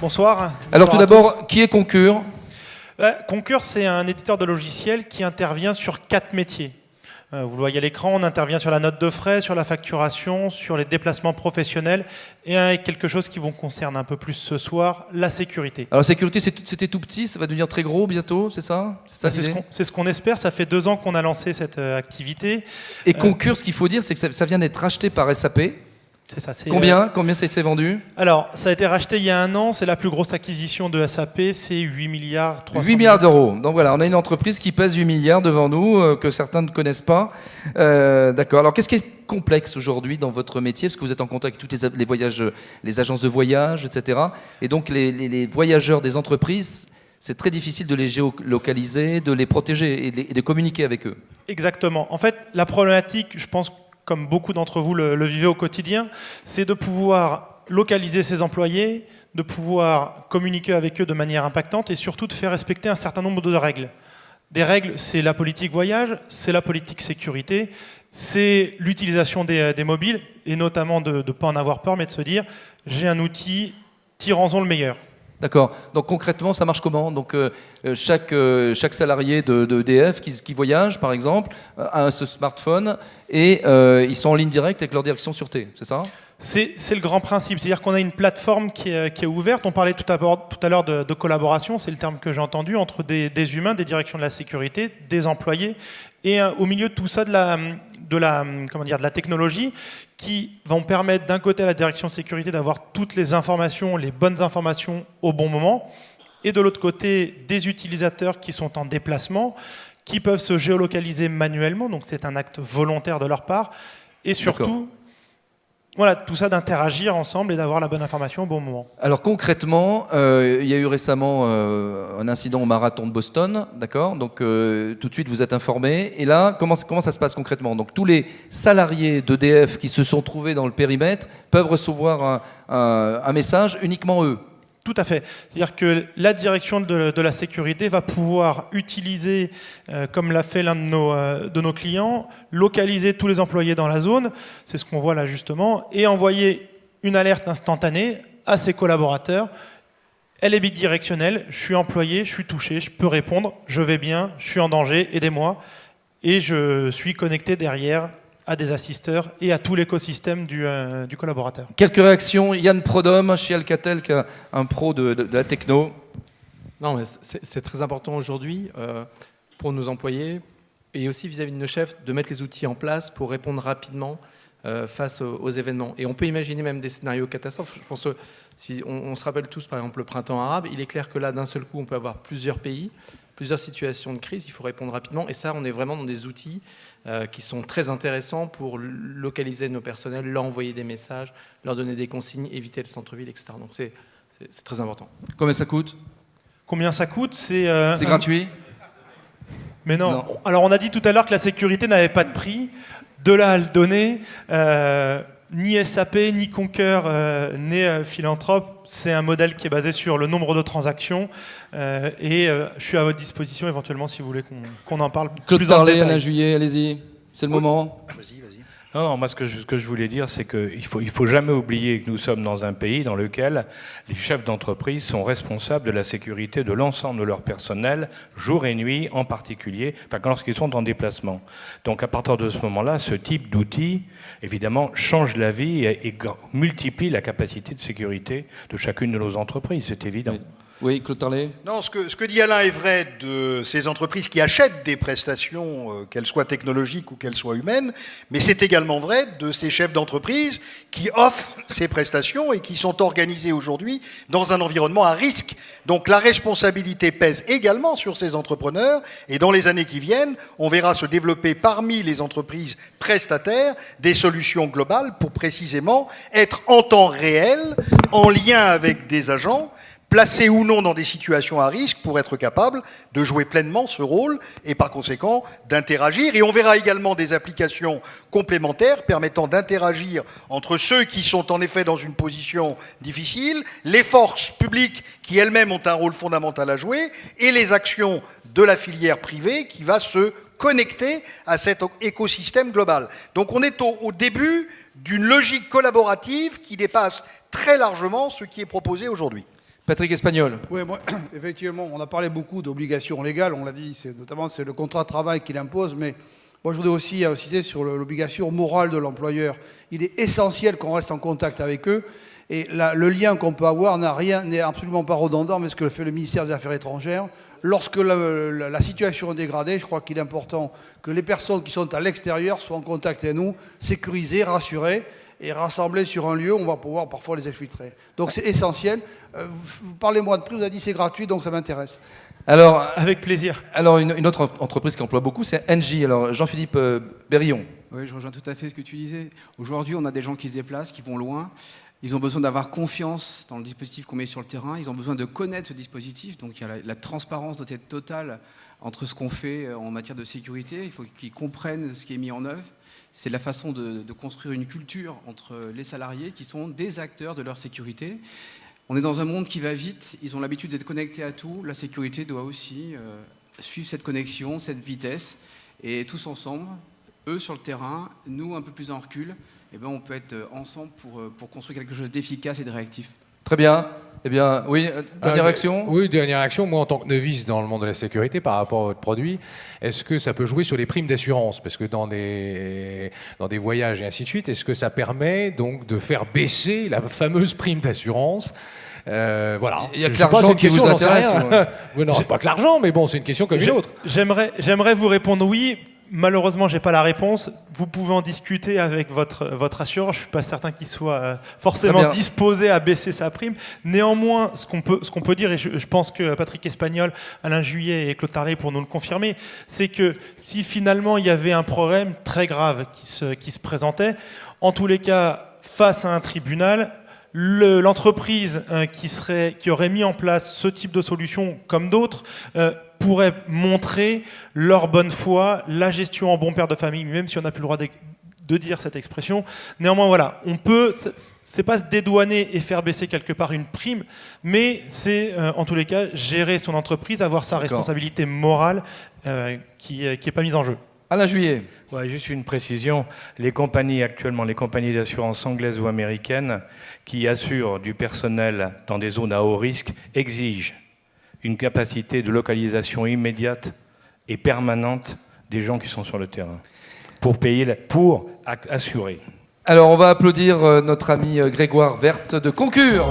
Bonsoir. Alors tout Bonsoir à d'abord, qui est Concur? Concur, c'est un éditeur de logiciels qui intervient sur 4 métiers. Vous le voyez à l'écran, on intervient sur la note de frais, sur la facturation, sur les déplacements professionnels et quelque chose qui vous concerne un peu plus ce soir, la sécurité. Alors sécurité, c'était tout petit, ça va devenir très gros bientôt, c'est ça? C'est ce qu'on espère, ça fait 2 ans qu'on a lancé cette activité. Et Concur, ce qu'il faut dire, c'est que ça vient d'être racheté par SAP. C'est ça, Combien ça s'est vendu? Alors, ça a été racheté il y a 1 an, c'est la plus grosse acquisition de SAP, c'est 8 milliards 300 8 milliards d'euros. Donc voilà, on a une entreprise qui pèse 8 milliards devant nous, que certains ne connaissent pas. D'accord. Alors qu'est-ce qui est complexe aujourd'hui dans votre métier? Parce que vous êtes en contact avec toutes les voyages, les agences de voyage, etc. Et donc les voyageurs des entreprises, c'est très difficile de les géolocaliser, de les protéger et de communiquer avec eux. Exactement. En fait, la problématique, je pense, comme beaucoup d'entre vous le vivez au quotidien, c'est de pouvoir localiser ses employés, de pouvoir communiquer avec eux de manière impactante et surtout de faire respecter un certain nombre de règles. Des règles, c'est la politique voyage, c'est la politique sécurité, c'est l'utilisation des mobiles et notamment de ne pas en avoir peur, mais de se dire j'ai un outil, tirons-en le meilleur. D'accord. Donc concrètement, ça marche comment? Donc chaque salarié d'EDF qui voyage, par exemple, a ce smartphone et ils sont en ligne directe avec leur direction sûreté, c'est ça? C'est le grand principe, c'est-à-dire qu'on a une plateforme qui est ouverte. On parlait tout à l'heure de collaboration, c'est le terme que j'ai entendu, entre des humains, des directions de la sécurité, des employés, et au milieu de tout ça, de la technologie, qui vont permettre d'un côté à la direction de sécurité d'avoir toutes les informations, les bonnes informations au bon moment, et de l'autre côté, des utilisateurs qui sont en déplacement, qui peuvent se géolocaliser manuellement, donc c'est un acte volontaire de leur part, et surtout... Voilà, tout ça d'interagir ensemble et d'avoir la bonne information au bon moment. Alors concrètement, il y a eu récemment un incident au marathon de Boston, d'accord? Donc tout de suite vous êtes informés. Et là, comment ça se passe concrètement? Donc tous les salariés d'EDF qui se sont trouvés dans le périmètre peuvent recevoir un message, uniquement eux? Tout à fait. C'est-à-dire que la direction de la sécurité va pouvoir utiliser, comme l'a fait l'un de nos clients, localiser tous les employés dans la zone, c'est ce qu'on voit là justement, et envoyer une alerte instantanée à ses collaborateurs. Elle est bidirectionnelle, je suis employé, je suis touché, je peux répondre, je vais bien, je suis en danger, aidez-moi. Et je suis connecté derrière à des assisteurs et à tout l'écosystème du collaborateur. Quelques réactions. Yann Prodhomme, chez Alcatel, qui est un pro de la techno. Non, mais c'est très important aujourd'hui pour nos employés et aussi vis-à-vis de nos chefs de mettre les outils en place pour répondre rapidement face aux événements. Et on peut imaginer même des scénarios catastrophes. Je pense que si on se rappelle tous, par exemple, le printemps arabe, il est clair que là, d'un seul coup, on peut avoir plusieurs pays, plusieurs situations de crise, il faut répondre rapidement. Et ça, on est vraiment dans des outils qui sont très intéressants pour localiser nos personnels, leur envoyer des messages, leur donner des consignes, éviter le centre-ville, etc. Donc c'est très important. Combien ça coûte? Combien ça coûte? C'est gratuit? Mais non. Alors on a dit tout à l'heure que la sécurité n'avait pas de prix. De là à le donner, ni SAP, ni Concur, ni Philanthrope, c'est un modèle qui est basé sur le nombre de transactions. Et je suis à votre disposition éventuellement si vous voulez qu'on en parle Claude plus en Tarlet, détail. Alain Juillet, allez-y, c'est le moment. Vas-y. Non, moi ce que je voulais dire, c'est qu'il faut jamais oublier que nous sommes dans un pays dans lequel les chefs d'entreprise sont responsables de la sécurité de l'ensemble de leur personnel, jour et nuit en particulier, lorsqu'ils sont en déplacement. Donc à partir de ce moment-là, ce type d'outil, évidemment, change la vie et multiplie la capacité de sécurité de chacune de nos entreprises, c'est évident. Oui, Claude Tarlet. Non, ce que dit Alain est vrai de ces entreprises qui achètent des prestations, qu'elles soient technologiques ou qu'elles soient humaines, mais c'est également vrai de ces chefs d'entreprise qui offrent ces prestations et qui sont organisés aujourd'hui dans un environnement à risque. Donc la responsabilité pèse également sur ces entrepreneurs et dans les années qui viennent, on verra se développer parmi les entreprises prestataires des solutions globales pour précisément être en temps réel, en lien avec des agents, placés ou non dans des situations à risque pour être capable de jouer pleinement ce rôle et par conséquent d'interagir. Et on verra également des applications complémentaires permettant d'interagir entre ceux qui sont en effet dans une position difficile, les forces publiques qui elles-mêmes ont un rôle fondamental à jouer et les actions de la filière privée qui va se connecter à cet écosystème global. Donc on est au début d'une logique collaborative qui dépasse très largement ce qui est proposé aujourd'hui. Patrick Espagnol. Oui, moi, effectivement, on a parlé beaucoup d'obligations légales, on l'a dit, c'est le contrat de travail qui l'impose, mais moi je voudrais aussi insister sur l'obligation morale de l'employeur. Il est essentiel qu'on reste en contact avec eux, et le lien qu'on peut avoir n'est absolument pas redondant, mais ce que fait le ministère des Affaires étrangères. Lorsque la situation est dégradée, je crois qu'il est important que les personnes qui sont à l'extérieur soient en contact avec nous, sécurisées, rassurées, et rassemblés sur un lieu, on va pouvoir parfois les exfiltrer. Donc c'est essentiel. Parlez-moi de prix, vous avez dit c'est gratuit, donc ça m'intéresse. Alors, Avec plaisir. alors une autre entreprise qui emploie beaucoup, c'est Engie. Alors, Jean-Philippe Berillon. Oui, je rejoins tout à fait ce que tu disais. Aujourd'hui, on a des gens qui se déplacent, qui vont loin. Ils ont besoin d'avoir confiance dans le dispositif qu'on met sur le terrain. Ils ont besoin de connaître ce dispositif. Donc, il y a la transparence doit être totale entre ce qu'on fait en matière de sécurité. Il faut qu'ils comprennent ce qui est mis en œuvre. C'est la façon de construire une culture entre les salariés qui sont des acteurs de leur sécurité. On est dans un monde qui va vite. Ils ont l'habitude d'être connectés à tout. La sécurité doit aussi suivre cette connexion, cette vitesse. Et tous ensemble, eux sur le terrain, nous un peu plus en recul, eh bien, on peut être ensemble pour construire quelque chose d'efficace et de réactif. Très bien. Eh bien, oui, dernière action. Oui, dernière action. Moi, en tant que novice dans le monde de la sécurité, par rapport à votre produit, est-ce que ça peut jouer sur les primes d'assurance? Parce que dans des voyages et ainsi de suite, est-ce que ça permet donc de faire baisser la fameuse prime d'assurance? Voilà. Il y a que l'argent qui vous intéresse. Oui, non, c'est pas que l'argent, mais bon, c'est une question comme une autre. J'aimerais vous répondre oui. Malheureusement, j'ai pas la réponse. Vous pouvez en discuter avec votre assureur. Je suis pas certain qu'il soit forcément disposé à baisser sa prime. Néanmoins, ce qu'on peut dire, et je pense que Patrick Espagnol, Alain Juillet et Claude Tarlet pour nous le confirmer, c'est que si finalement il y avait un problème très grave qui se présentait, en tous les cas, face à un tribunal, l'entreprise qui aurait mis en place ce type de solution, comme d'autres, pourrait montrer leur bonne foi, la gestion en bon père de famille, même si on n'a plus le droit de dire cette expression. Néanmoins, voilà, on peut, c'est pas se dédouaner et faire baisser quelque part une prime, mais c'est en tous les cas gérer son entreprise, avoir sa responsabilité morale qui est pas mise en jeu. Alain Juillet. Ouais, juste une précision. Les compagnies actuellement, les compagnies d'assurance anglaises ou américaines qui assurent du personnel dans des zones à haut risque exigent une capacité de localisation immédiate et permanente des gens qui sont sur le terrain pour assurer. Alors, on va applaudir notre ami Grégoire Werth de Concur.